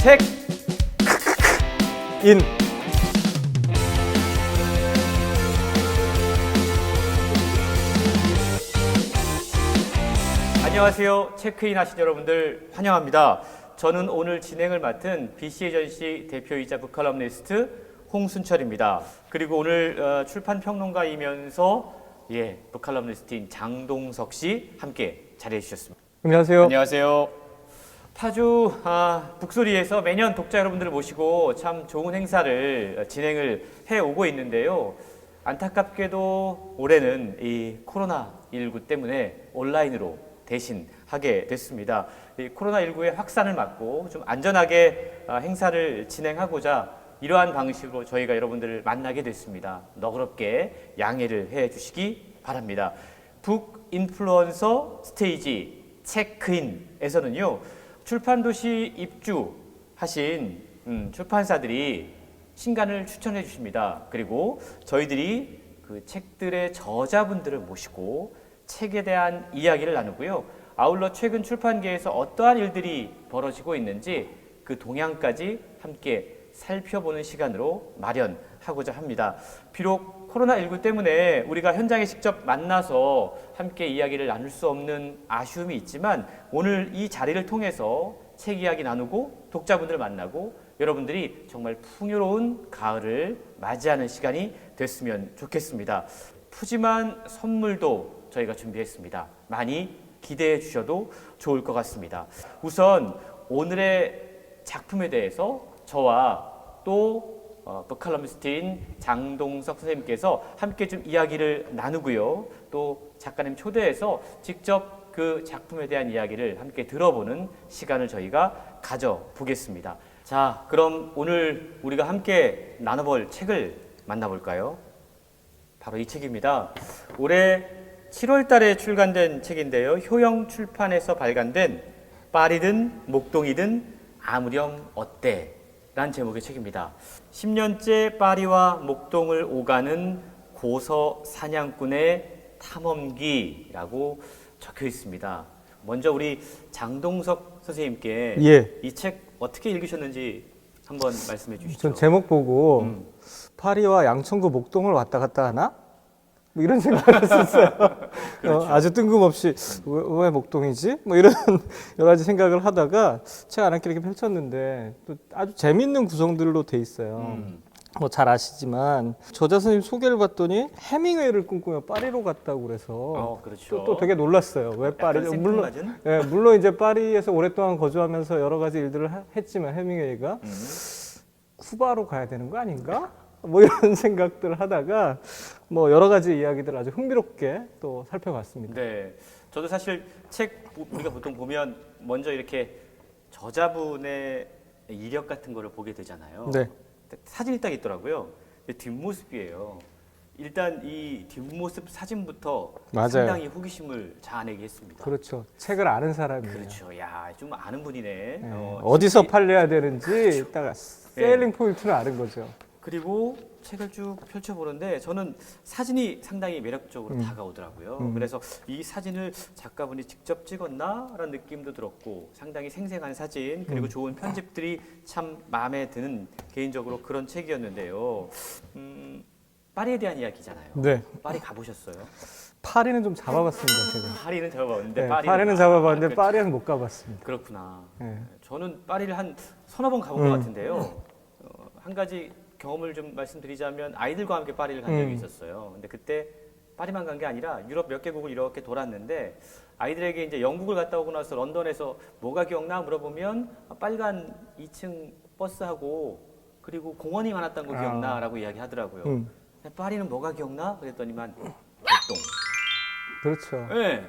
책 인. 안녕하세요. 체크인 하신 여러분들 환영합니다. 저는 오늘 진행을 맡은 BC에전시 대표이자 북칼럼니스트 홍순철입니다. 그리고 오늘 출판평론가이면서 북칼럼니스트인 장동석 씨 함께 자리해 주셨습니다. 안녕하세요. 안녕하세요. 파주 북소리에서 매년 독자 여러분들을 모시고 참 좋은 행사를 진행을 해오고 있는데요. 안타깝게도 올해는 이 코로나19 때문에 온라인으로 대신 하게 됐습니다. 이 코로나19의 확산을 막고 좀 안전하게 행사를 진행하고자 이러한 방식으로 저희가 여러분들을 만나게 됐습니다. 너그럽게 양해를 해 주시기 바랍니다. 북 인플루언서 스테이지 체크인에서는요, 출판도시 입주하신 출판사들이 신간을 추천해 주십니다. 그리고 저희들이 그 책들의 저자분들을 모시고 책에 대한 이야기를 나누고요. 아울러 최근 출판계에서 어떠한 일들이 벌어지고 있는지 그 동향까지 함께 살펴보는 시간으로 마련하고자 합니다. 비록 코로나19 때문에 우리가 현장에 직접 만나서 함께 이야기를 나눌 수 없는 아쉬움이 있지만 오늘 이 자리를 통해서 책 이야기 나누고 독자분들 만나고 여러분들이 정말 풍요로운 가을을 맞이하는 시간이 됐으면 좋겠습니다. 푸짐한 선물도 저희가 준비했습니다. 많이 기대해 주셔도 좋을 것 같습니다. 우선 오늘의 작품에 대해서 저와 또 북칼럼니스트인 장동석 선생님께서 함께 좀 이야기를 나누고요. 또 작가님 초대해서 직접 그 작품에 대한 이야기를 함께 들어보는 시간을 저희가 가져보겠습니다. 자, 그럼 오늘 우리가 함께 나눠볼 책을 만나볼까요? 바로 이 책입니다. 올해 7월 달에 출간된 책인데요. 효영 출판에서 발간된 파리든 목동이든 아무렴 어때? 란 제목의 책입니다. 10년째 파리와 목동을 오가는 고서 사냥꾼의 탐험기라고 적혀 있습니다. 먼저 우리 장동석 선생님께 이 책 어떻게 읽으셨는지 한번 말씀해 주시죠. 전 제목 보고 파리와 양천구 목동을 왔다 갔다 하나? 뭐 이런 생각을 했었어요. 그렇죠. 아주 뜬금없이 왜 목동이지? 뭐 이런 여러 가지 생각을 하다가 책 안에 이렇게 펼쳤는데 또 아주 재밌는 구성들로 돼 있어요. 뭐 잘 아시지만 저자 선생님 소개를 봤더니 해밍웨이를 꿈꾸며 파리로 갔다고 그래서 그렇죠. 또 되게 놀랐어요. 왜 파리? 물론 이제 파리에서 오랫동안 거주하면서 여러 가지 일들을 했지만 해밍웨이가 쿠바로 가야 되는 거 아닌가? 뭐 이런 생각들을 하다가 뭐 여러 가지 이야기들 아주 흥미롭게 또 살펴봤습니다. 네, 저도 사실 책 우리가 보통 보면 먼저 이렇게 저자분의 이력 같은 거를 보게 되잖아요. 네. 사진이 딱 있더라고요. 뒷모습이에요. 일단 이 뒷모습 사진부터 맞아요. 상당히 호기심을 자아내게 했습니다. 그렇죠. 책을 아는 사람이에요. 그렇죠. 야, 좀 아는 분이네. 네. 어디서 팔려야 되는지 딱 셀링 포인트를 아는 거죠. 그리고 책을 쭉 펼쳐보는데 저는 사진이 상당히 매력적으로 다가오더라고요. 그래서 이 사진을 작가분이 직접 찍었나라는 느낌도 들었고 상당히 생생한 사진 그리고 좋은 편집들이 참 마음에 드는 개인적으로 그런 책이었는데요. 파리에 대한 이야기잖아요. 네. 파리 가보셨어요? 파리는 좀 잡아봤습니다, 제가. 파리는 잡아봤는데 네, 파리는 파리는 잡아봤는데 그렇죠. 파리는 못 가봤습니다. 그렇구나. 네. 저는 파리를 한 서너 번 가본 것 같은데요. 한 가지 경험을 좀 말씀드리자면 아이들과 함께 파리를 간 적이 있었어요. 근데 그때 파리만 간 게 아니라 유럽 몇 개국을 이렇게 돌았는데 아이들에게 이제 영국을 갔다 오고 나서 런던에서 뭐가 기억나 물어보면 빨간 2층 버스하고 그리고 공원이 많았던 거 기억나라고 이야기하더라고요. 파리는 뭐가 기억나? 그랬더니만 목동. 그렇죠. 네.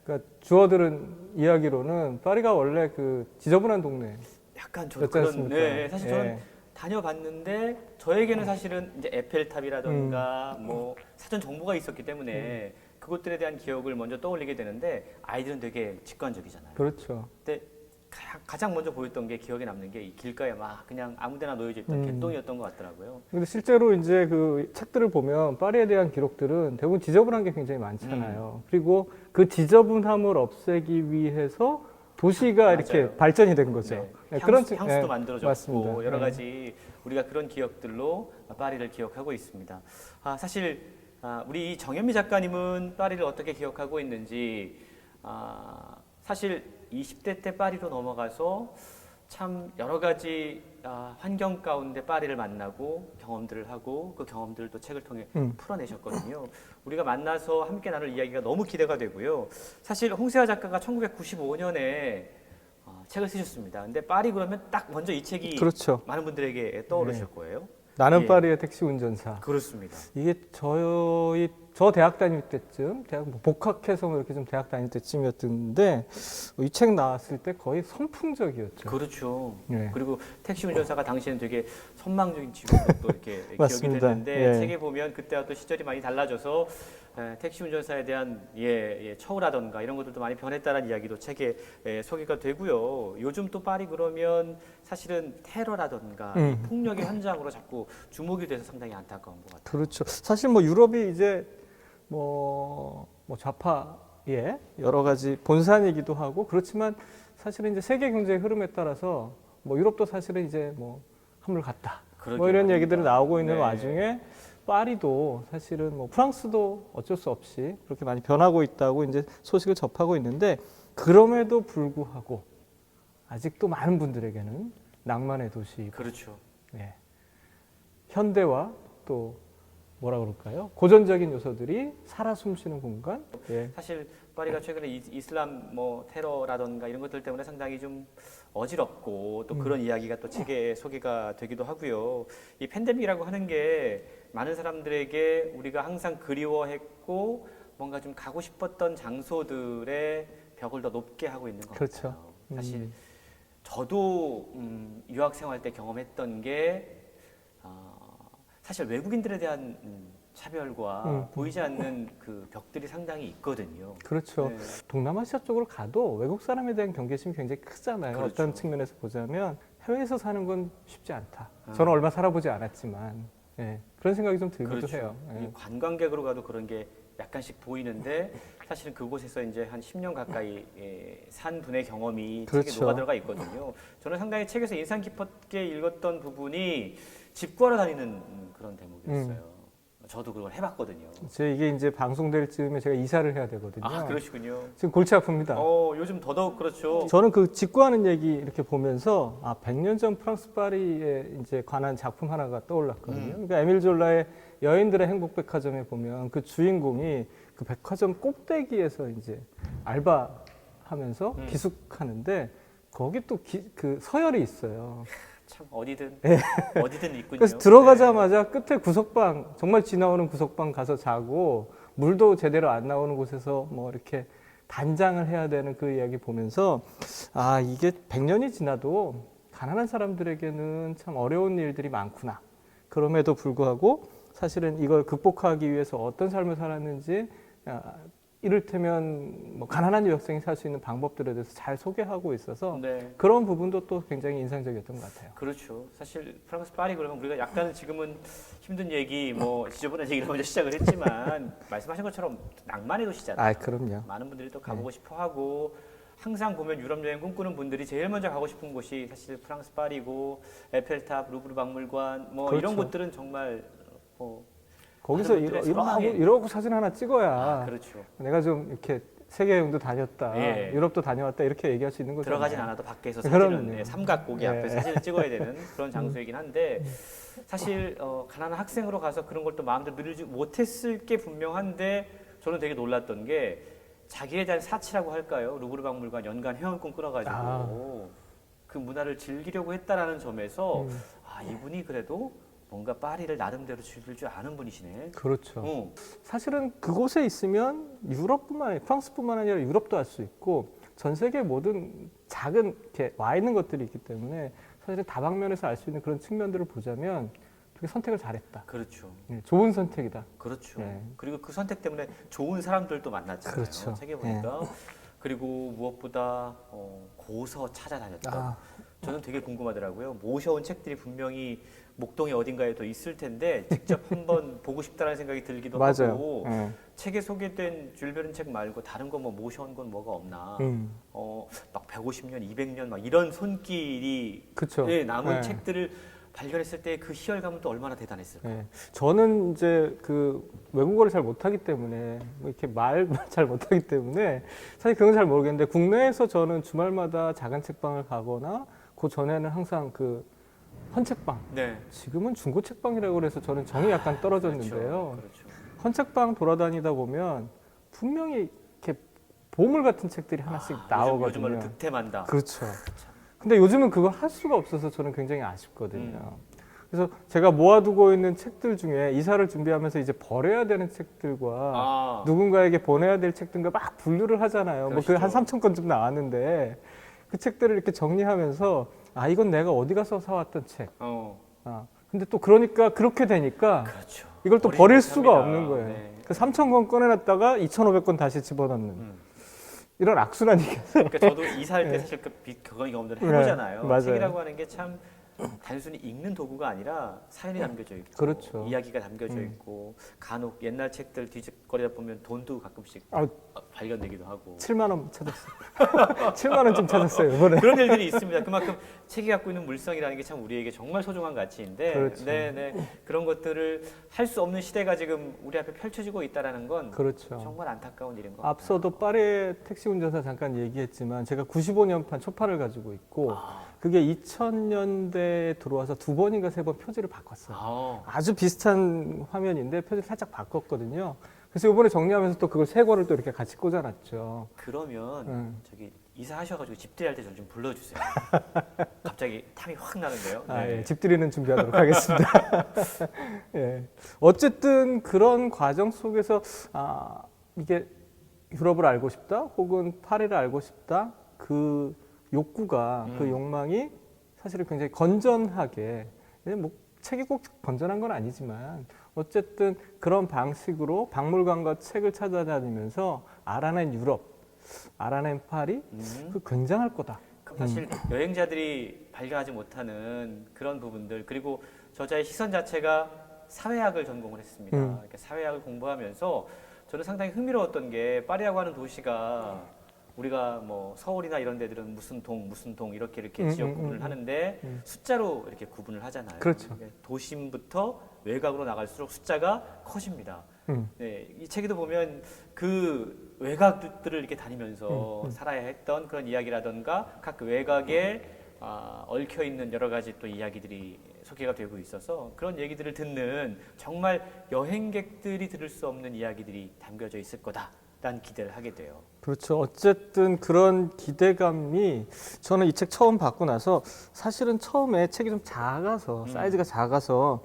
그러니까 주어들은 이야기로는 파리가 원래 그 지저분한 동네. 약간 저 그런 않습니까? 네, 사실 저는 예. 다녀봤는데 저에게는 사실은 이제 에펠탑이라던가 뭐 사전 정보가 있었기 때문에 그것들에 대한 기억을 먼저 떠올리게 되는데 아이들은 되게 직관적이잖아요. 그렇죠. 근데 가장 먼저 보였던 게 기억에 남는 게 이 길가에 막 그냥 아무데나 놓여져 있던 개똥이었던 것 같더라고요. 근데 실제로 이제 그 책들을 보면 파리에 대한 기록들은 대부분 지저분한 게 굉장히 많잖아요. 그리고 그 지저분함을 없애기 위해서 도시가 이렇게 맞아요. 발전이 된 거죠. 네. 그런 향수도 네, 만들어졌고 맞습니다. 여러 네. 가지 우리가 그런 기억들로 파리를 기억하고 있습니다. 사실 우리 이 정현미 작가님은 파리를 어떻게 기억하고 있는지 사실 20대 때 파리로 넘어가서 참 여러 가지 환경 가운데 파리를 만나고 경험들을 하고 그 경험들을 또 책을 통해 풀어내셨거든요. 우리가 만나서 함께 나눌 이야기가 너무 기대가 되고요. 사실 홍세화 작가가 1995년에 책을 쓰셨습니다. 근데 파리 그러면 딱 먼저 이 책이 그렇죠. 많은 분들에게 떠오르실 거예요. 나는 예. 파리의 택시 운전사. 그렇습니다. 이게 저 대학 다닐 때쯤, 대학 뭐 복학해서 뭐 이렇게 좀 대학 다닐 때쯤이었는데 이 책 나왔을 때 거의 선풍적이었죠. 그렇죠. 예. 그리고 택시 운전사가 당시에는 되게 선망적인 직업으로 또 이렇게 기억이 맞습니다. 됐는데 예. 책에 보면 그때와 또 시절이 많이 달라져서 택시 운전사에 대한 처우라던가 이런 것들도 많이 변했다는 이야기도 책에 소개가 되고요. 요즘 또 파리 그러면 사실은 테러라던가 이 폭력의 현장으로 자꾸 주목이 돼서 상당히 안타까운 것 같아요. 그렇죠. 사실 뭐 유럽이 이제 뭐 좌파의 여러 가지 본산이기도 하고 그렇지만 사실은 이제 세계 경제의 흐름에 따라서 뭐 유럽도 사실은 이제 뭐 한물 갔다. 뭐 이런 얘기들이 나오고 있는 네. 와중에 파리도 사실은 뭐 프랑스도 어쩔 수 없이 그렇게 많이 변하고 있다고 이제 소식을 접하고 있는데 그럼에도 불구하고 아직도 많은 분들에게는 낭만의 도시. 그렇죠. 네. 현대와 또 뭐라 그럴까요? 고전적인 요소들이 살아 숨쉬는 공간. 예. 사실 파리가 최근에 이슬람 뭐 테러라던가 이런 것들 때문에 상당히 좀 어지럽고 또 그런 이야기가 또 책에 소개가 되기도 하고요. 이 팬데믹이라고 하는 게 많은 사람들에게 우리가 항상 그리워했고 뭔가 좀 가고 싶었던 장소들의 벽을 더 높게 하고 있는 것 그렇죠. 같아요. 사실 저도 유학 생활 때 경험했던 게 사실 외국인들에 대한 차별과 보이지 않는 그 벽들이 상당히 있거든요. 그렇죠. 네. 동남아시아 쪽으로 가도 외국 사람에 대한 경계심이 굉장히 크잖아요. 그렇죠. 어떤 측면에서 보자면 해외에서 사는 건 쉽지 않다. 저는 얼마 살아보지 않았지만 예, 그런 생각이 좀 들기도 그렇죠. 해요. 예. 이 관광객으로 가도 그런 게 약간씩 보이는데 사실은 그곳에서 이제 한 10년 가까이 산 분의 경험이 책에 그렇죠. 녹아 들어가 있거든요. 저는 상당히 책에서 인상 깊게 읽었던 부분이 집 구하러 다니는 그런 대목이었어요. 저도 그걸 해봤거든요. 이게 이제 방송될 즈음에 제가 이사를 해야 되거든요. 그러시군요. 지금 골치 아픕니다. 요즘 더더욱 그렇죠. 저는 그 직구하는 얘기 이렇게 보면서 100년 전 프랑스 파리에 이제 관한 작품 하나가 떠올랐거든요. 그러니까 에밀 졸라의 여인들의 행복백화점에 보면 그 주인공이 그 백화점 꼭대기에서 이제 알바하면서 기숙하는데 거기 또 그 서열이 있어요. 참 어디든 네. 어디든 있군요. 그래서 들어가자마자 끝에 구석방, 정말 지나오는 구석방 가서 자고 물도 제대로 안 나오는 곳에서 뭐 이렇게 단장을 해야 되는 그 이야기 보면서 이게 100년이 지나도 가난한 사람들에게는 참 어려운 일들이 많구나. 그럼에도 불구하고 사실은 이걸 극복하기 위해서 어떤 삶을 살았는지 이를테면 뭐 가난한 유학생이 살 수 있는 방법들에 대해서 잘 소개하고 있어서 네. 그런 부분도 또 굉장히 인상적이었던 것 같아요. 그렇죠. 사실 프랑스 파리 그러면 우리가 약간 지금은 힘든 얘기, 뭐 지저분한 얘기를 먼저 시작을 했지만 말씀하신 것처럼 낭만의 도시잖아요. 그럼요. 많은 분들이 또 가보고 싶어하고 항상 보면 유럽 여행 꿈꾸는 분들이 제일 먼저 가고 싶은 곳이 사실 프랑스 파리고 에펠탑, 루브르 박물관 뭐 그렇죠. 이런 곳들은 정말 거기서 많은 분들의 선망에- 이러고 사진 하나 찍어야 그렇죠. 내가 좀 이렇게 세계 여행도 다녔다, 예. 유럽도 다녀왔다 이렇게 얘기할 수 있는 거죠. 들어가진 않아도 밖에서 그럼요. 사진은 삼각고기 예. 앞에 사진을 찍어야 되는 그런 장소이긴 한데 사실 가난한 학생으로 가서 그런 걸 또 마음대로 누리지 못했을 게 분명한데 저는 되게 놀랐던 게 자기에 대한 사치라고 할까요? 루브르 박물관 연간 회원권 끊어가지고 그 문화를 즐기려고 했다라는 점에서 이분이 그래도 뭔가 파리를 나름대로 즐길 줄 아는 분이시네. 그렇죠. 사실은 그곳에 있으면 유럽뿐만 아니라 프랑스뿐만 아니라 유럽도 알 수 있고 전 세계 모든 작은 이렇게 와 있는 것들이 있기 때문에 사실은 다방면에서 알 수 있는 그런 측면들을 보자면 되게 선택을 잘했다. 그렇죠. 좋은 선택이다. 그렇죠. 네. 그리고 그 선택 때문에 좋은 사람들도 만났잖아요. 그렇죠. 책에 보니까. 그리고 무엇보다 고서 찾아다녔던. 저는 되게 궁금하더라고요. 모셔온 책들이 분명히 목동에 어딘가에 더 있을 텐데 직접 한번 보고 싶다는 생각이 들기도 맞아요. 하고 책에 소개된 줄 베른 책 말고 다른 거 뭐 모셔온 건 뭐가 없나. 막 150년, 200년 막 이런 손길이 그쵸. 예, 남은 책들을 발견했을 때 그 희열감은 또 얼마나 대단했을까요? 네. 저는 이제 그 외국어를 잘 못하기 때문에 뭐 이렇게 말 잘 못하기 때문에 사실 그건 잘 모르겠는데 국내에서 저는 주말마다 작은 책방을 가거나 그 전에는 항상 그 헌책방. 네. 지금은 중고책방이라고 그래서 저는 정이 약간 떨어졌는데요. 그렇죠. 헌책방 돌아다니다 보면 분명히 이렇게 보물 같은 책들이 하나씩 나오거든요. 요즘은 득템한다. 그렇죠. 근데 요즘은 그걸 할 수가 없어서 저는 굉장히 아쉽거든요. 그래서 제가 모아두고 있는 책들 중에 이사를 준비하면서 이제 버려야 되는 책들과 누군가에게 보내야 될 책들과 막 분류를 하잖아요. 뭐 그 한 3,000권쯤 나왔는데 그 책들을 이렇게 정리하면서 이건 내가 어디 가서 사왔던 책. 근데 또 그러니까 그렇게 되니까 그렇죠. 이걸 또 버릴 수가 합니다. 없는 거예요. 네. 그 3,000권 꺼내놨다가 2,500권 다시 집어넣는 이런 악순환이겠어요. 그러니까 저도 이사할 때 사실 그거 경험들 해보잖아요. 맞아요. 책이라고 하는 게 참 단순히 읽는 도구가 아니라 사연이 담겨져 있고 그렇죠. 이야기가 담겨져 있고 간혹 옛날 책들 뒤적거리다 보면 돈도 가끔씩 발견되기도 하고 7만 원 찾았어요. 7만 원쯤 찾았어요 이번에. 그런 일들이 있습니다. 그만큼 책이 갖고 있는 물성이라는 게 참 우리에게 정말 소중한 가치인데 그렇죠. 네, 그런 것들을 할 수 없는 시대가 지금 우리 앞에 펼쳐지고 있다는 건 그렇죠. 정말 안타까운 일인 것 같아요. 앞서도 파리 택시 운전사 잠깐 얘기했지만 제가 95년판 초판을 가지고 있고 그게 2000년대에 들어와서 2번인가 3번 표지를 바꿨어요. 아주 비슷한 화면인데 표지를 살짝 바꿨거든요. 그래서 이번에 정리하면서 또 그걸 3권을 또 이렇게 같이 꽂아놨죠. 그러면 저기 이사하셔가지고 집들이 할 때 저 좀 불러주세요. 갑자기 탐이 확 나는데요. 네. 예, 집들이는 준비하도록 하겠습니다. 예. 어쨌든 그런 과정 속에서 이게 유럽을 알고 싶다, 혹은 파리를 알고 싶다, 그 욕구가, 그 욕망이 사실은 굉장히 건전하게, 뭐 책이 꼭 건전한 건 아니지만 어쨌든 그런 방식으로 박물관과 책을 찾아다니면서 알아낸 유럽, 알아낸 파리, 그 굉장할 거다. 사실 여행자들이 발견하지 못하는 그런 부분들, 그리고 저자의 시선 자체가 사회학을 전공을 했습니다. 이렇게 사회학을 공부하면서 저는 상당히 흥미로웠던 게 파리라고 하는 도시가 우리가 뭐 서울이나 이런 데들은 무슨 동 이렇게 지역 구분을 하는데 숫자로 이렇게 구분을 하잖아요. 그렇죠. 도심부터 외곽으로 나갈수록 숫자가 커집니다. 네, 이 책에도 보면 그 외곽들을 이렇게 다니면서 살아야 했던 그런 이야기라던가 각 외곽에 얽혀 있는 여러 가지 또 이야기들이 소개가 되고 있어서 그런 얘기들을 듣는 정말 여행객들이 들을 수 없는 이야기들이 담겨져 있을 거다라는 기대를 하게 돼요. 그렇죠. 어쨌든 그런 기대감이 저는 이 책 처음 받고 나서 사실은 처음에 책이 좀 작아서 사이즈가 작아서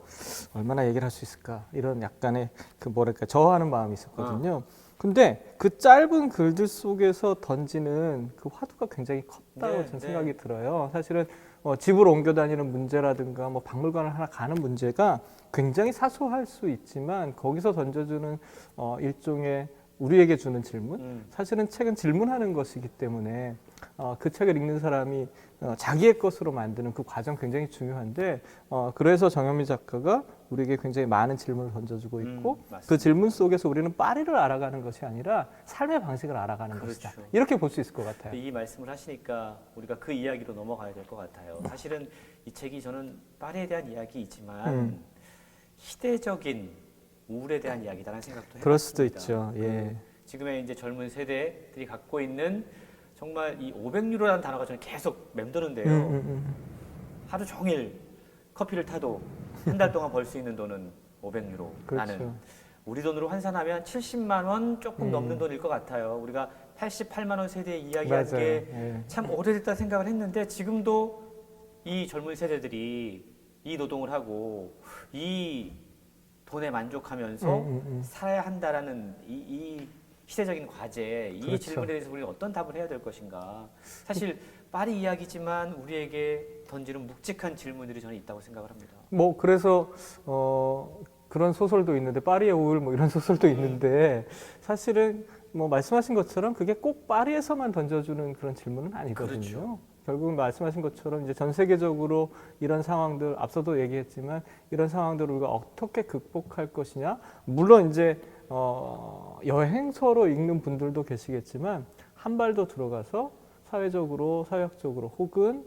얼마나 얘기를 할 수 있을까 이런 약간의 그 뭐랄까 저하는 마음이 있었거든요. 근데 그 짧은 글들 속에서 던지는 그 화두가 굉장히 컸다고 저는 생각이 들어요. 사실은 집을 옮겨 다니는 문제라든가 뭐 박물관을 하나 가는 문제가 굉장히 사소할 수 있지만 거기서 던져주는 일종의 우리에게 주는 질문, 사실은 책은 질문하는 것이기 때문에 그 책을 읽는 사람이 자기의 것으로 만드는 그 과정 굉장히 중요한데 그래서 정현미 작가가 우리에게 굉장히 많은 질문을 던져주고 있고 그 질문 속에서 우리는 파리를 알아가는 것이 아니라 삶의 방식을 알아가는 것이다. 이렇게 볼 수 있을 것 같아요. 이 말씀을 하시니까 우리가 그 이야기로 넘어가야 될 것 같아요. 사실은 이 책이 저는 파리에 대한 이야기이지만 시대적인 우울에 대한 이야기다라는 생각도 해봤습니다. 그럴 수도 있죠. 예. 지금의 이제 젊은 세대들이 갖고 있는 정말 이 500유로라는 단어가 저는 계속 맴도는데요. 하루 종일 커피를 타도 한 달 동안 벌 수 있는 돈은 500유로. 그렇죠. 나는 우리 돈으로 환산하면 70만 원 조금 넘는 돈일 것 같아요. 우리가 88만 원 세대의 이야기하는 게 참 오래됐다 생각을 했는데 지금도 이 젊은 세대들이 이 노동을 하고 이 돈에 만족하면서 살아야 한다라는 이 시대적인 과제, 이 그렇죠. 질문에 대해서 우리가 어떤 답을 해야 될 것인가. 사실 파리 이야기지만 우리에게 던지는 묵직한 질문들이 저는 있다고 생각을 합니다. 뭐 그래서 그런 소설도 있는데 파리의 우울 뭐 이런 소설도 있는데 사실은 뭐 말씀하신 것처럼 그게 꼭 파리에서만 던져주는 그런 질문은 아니거든요. 그렇죠. 결국은 말씀하신 것처럼 이제 전 세계적으로 이런 상황들, 앞서도 얘기했지만 이런 상황들을 우리가 어떻게 극복할 것이냐. 물론 이제 여행서로 읽는 분들도 계시겠지만 한 발 더 들어가서 사회적으로, 사회학적으로 혹은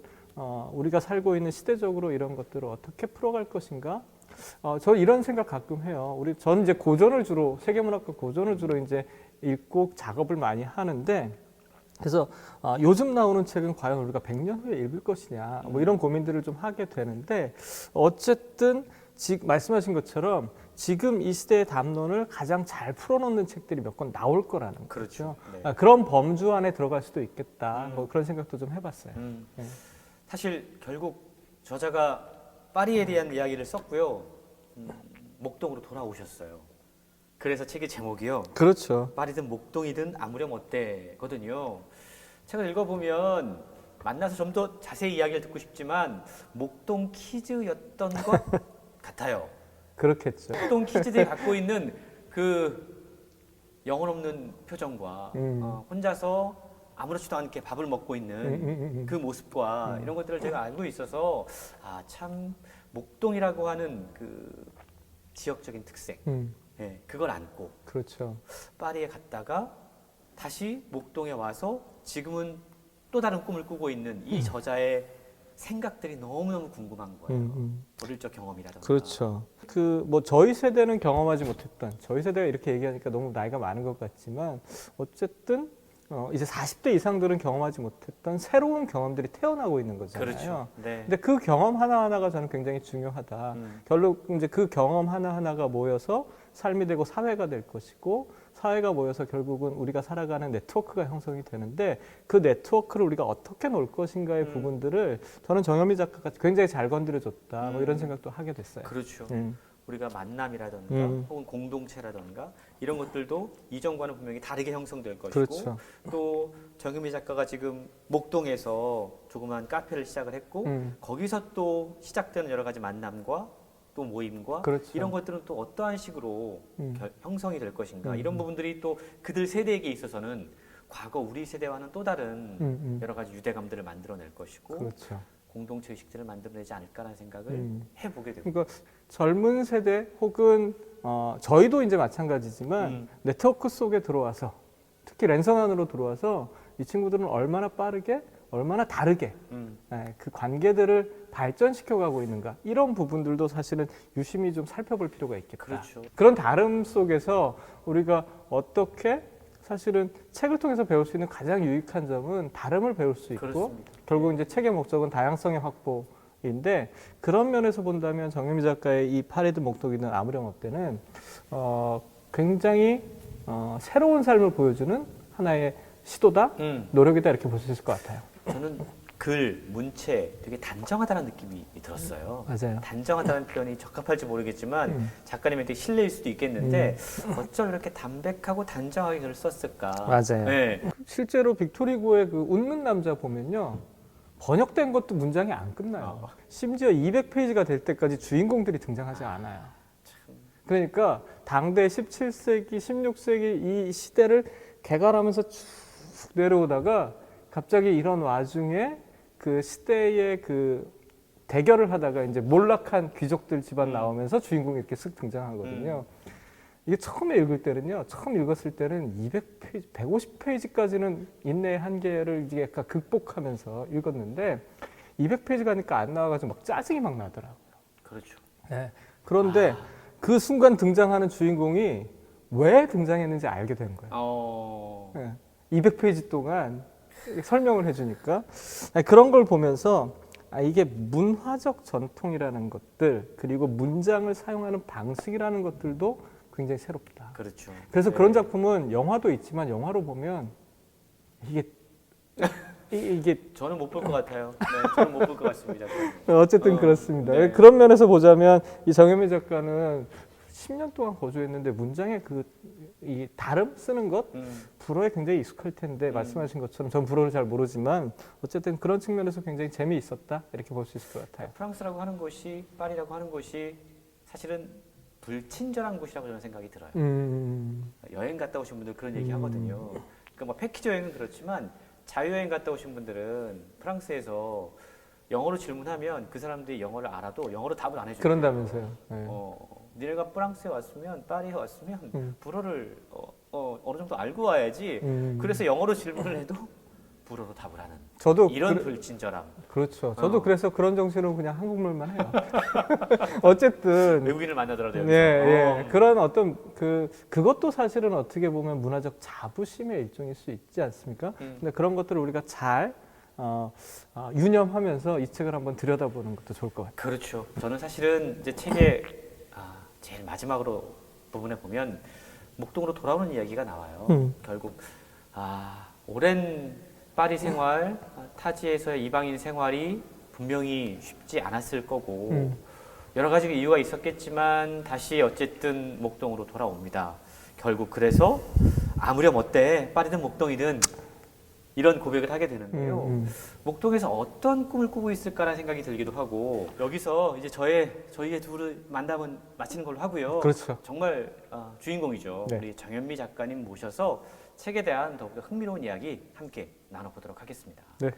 우리가 살고 있는 시대적으로 이런 것들을 어떻게 풀어갈 것인가. 저 이런 생각 가끔 해요. 저는 이제 고전을 주로, 세계문학과 고전을 주로 이제 읽고 작업을 많이 하는데, 그래서 요즘 나오는 책은 과연 우리가 100년 후에 읽을 것이냐, 뭐 이런 고민들을 좀 하게 되는데, 어쨌든 말씀하신 것처럼 지금 이 시대의 담론을 가장 잘 풀어놓는 책들이 몇 권 나올 거라는 그렇죠. 거죠. 네. 그런 범주 안에 들어갈 수도 있겠다. 뭐 그런 생각도 좀 해봤어요. 네. 사실 결국 저자가 파리에 대한 이야기를 썼고요. 목동으로 돌아오셨어요. 그래서 책의 제목이요. 그렇죠. 파리든 목동이든 아무렴 어때거든요. 책을 읽어보면 만나서 좀 더 자세히 이야기를 듣고 싶지만 목동 키즈였던 것 같아요. 그렇겠죠. 목동 키즈들이 갖고 있는 그 영혼 없는 표정과 혼자서 아무렇지도 않게 밥을 먹고 있는 그 모습과 이런 것들을 제가 알고 있어서 참 목동이라고 하는 그 지역적인 특색, 예, 그걸 안고 그렇죠. 파리에 갔다가 다시 목동에 와서 지금은 또 다른 꿈을 꾸고 있는 이 저자의 생각들이 너무너무 궁금한 거예요. 어릴 적 경험이라든가. 그렇죠. 뭐 저희 세대는 경험하지 못했던, 저희 세대가 이렇게 얘기하니까 너무 나이가 많은 것 같지만 어쨌든 이제 40대 이상들은 경험하지 못했던 새로운 경험들이 태어나고 있는 거잖아요. 그렇죠. 네. 근데 그 경험 하나하나가 저는 굉장히 중요하다. 결국 이제 그 경험 하나하나가 모여서 삶이 되고 사회가 될 것이고, 사회가 모여서 결국은 우리가 살아가는 네트워크가 형성이 되는데, 그 네트워크를 우리가 어떻게 놓을 것인가의 부분들을 저는 정현미 작가가 굉장히 잘 건드려줬다. 뭐 이런 생각도 하게 됐어요. 그렇죠. 우리가 만남이라든가 혹은 공동체라든가 이런 것들도 이전과는 분명히 다르게 형성될 것이고, 그렇죠. 또 정유미 작가가 지금 목동에서 조그만 카페를 시작을 했고 거기서 또 시작되는 여러 가지 만남과 또 모임과 그렇죠. 이런 것들은 또 어떠한 식으로 형성이 될 것인가, 이런 부분들이 또 그들 세대에게 있어서는 과거 우리 세대와는 또 다른 여러 가지 유대감들을 만들어낼 것이고, 그렇죠. 공동체 의식들을 만들어내지 않을까라는 생각을 해보게 됩니다. 그러니까 젊은 세대 혹은 저희도 이제 마찬가지지만 네트워크 속에 들어와서, 특히 랜선 안으로 들어와서 이 친구들은 얼마나 빠르게, 얼마나 다르게 그 관계들을 발전시켜가고 있는가, 이런 부분들도 사실은 유심히 좀 살펴볼 필요가 있겠다. 그렇죠. 그런 다름 속에서 우리가 어떻게, 사실은 책을 통해서 배울 수 있는 가장 유익한 점은 다름을 배울 수 있고, 그렇습니다. 결국 이제 책의 목적은 다양성의 확보인데, 그런 면에서 본다면 정유미 작가의 이 파리든 목동이든 아무렴 어때는 굉장히 새로운 삶을 보여주는 하나의 시도다, 노력이다, 이렇게 볼 수 있을 것 같아요. 저는 글, 문체 되게 단정하다는 느낌이 들었어요. 맞아요. 단정하다는 표현이 적합할지 모르겠지만 작가님한테 실례일 수도 있겠는데 어쩜 이렇게 담백하고 단정하게 글을 썼을까. 맞아요. 네. 실제로 빅토리고의 그 웃는 남자 보면요, 번역된 것도 문장이 안 끝나요. 심지어 200페이지가 될 때까지 주인공들이 등장하지 않아요. 그러니까 당대 17세기, 16세기 이 시대를 개발하면서 쭉 내려오다가 갑자기 이런 와중에 그 시대의 그 대결을 하다가 이제 몰락한 귀족들 집안 나오면서 주인공이 이렇게 쓱 등장하거든요. 이게 처음에 읽을 때는요, 처음 읽었을 때는 200페이지, 150페이지까지는 인내의 한계를 이제 약간 극복하면서 읽었는데 200페이지 가니까 안 나와가지고 막 짜증이 막 나더라고요. 그렇죠. 네. 그런데 그 순간 등장하는 주인공이 왜 등장했는지 알게 된 거예요. 네. 200페이지 동안 설명을 해주니까 그런 걸 보면서 이게 문화적 전통이라는 것들, 그리고 문장을 사용하는 방식이라는 것들도 굉장히 새롭다. 그렇죠. 그래서 네. 그런 작품은 영화도 있지만 영화로 보면 이게 저는 못 볼 것 같아요. 네, 저는 못 볼 것 같습니다. 어쨌든 그렇습니다. 네. 그런 면에서 보자면 이 정현미 작가는 10년 동안 거주했는데 문장의 이 다름 쓰는 것, 불어에 굉장히 익숙할 텐데 말씀하신 것처럼 전 불어를 잘 모르지만 어쨌든 그런 측면에서 굉장히 재미있었다, 이렇게 볼 수 있을 것 같아요. 프랑스라고 하는 곳이, 파리라고 하는 곳이 사실은 불친절한 곳이라고 저는 생각이 들어요. 여행 갔다 오신 분들 그런 얘기 하거든요. 그러니까 뭐 패키지 여행은 그렇지만 자유여행 갔다 오신 분들은 프랑스에서 영어로 질문하면 그 사람들이 영어를 알아도 영어로 답을 안 해줘요. 그런다면서요. 네. 니네가 프랑스에 왔으면 파리에 왔으면 불어를 어느 정도 알고 와야지. 그래서 영어로 질문을 해도 불어로 답을 하는. 저도 이런 불친절함. 그렇죠. 저도 그래서 그런 정신으로 그냥 한국말만 해요. 어쨌든 외국인을 만나더라도 여기서. 예. 그런 어떤 그것도 사실은 어떻게 보면 문화적 자부심의 일종일 수 있지 않습니까? 근데 그런 것들을 우리가 잘 유념하면서 이 책을 한번 들여다보는 것도 좋을 것 같아요. 그렇죠. 저는 사실은 이제 책의 제일 마지막으로 부분에 보면 목동으로 돌아오는 이야기가 나와요. 결국 오랜 파리 생활, 타지에서의 이방인 생활이 분명히 쉽지 않았을 거고 여러 가지 이유가 있었겠지만 다시 어쨌든 목동으로 돌아옵니다. 결국 그래서 아무렴 어때? 파리든 목동이든 이런 고백을 하게 되는데요. 목동에서 어떤 꿈을 꾸고 있을까라는 생각이 들기도 하고 여기서 이제 저희의 둘을 만남은 마치는 걸로 하고요. 그렇죠. 정말 주인공이죠. 네. 우리 정현미 작가님 모셔서 책에 대한 더욱더 흥미로운 이야기 함께 나눠보도록 하겠습니다. 네.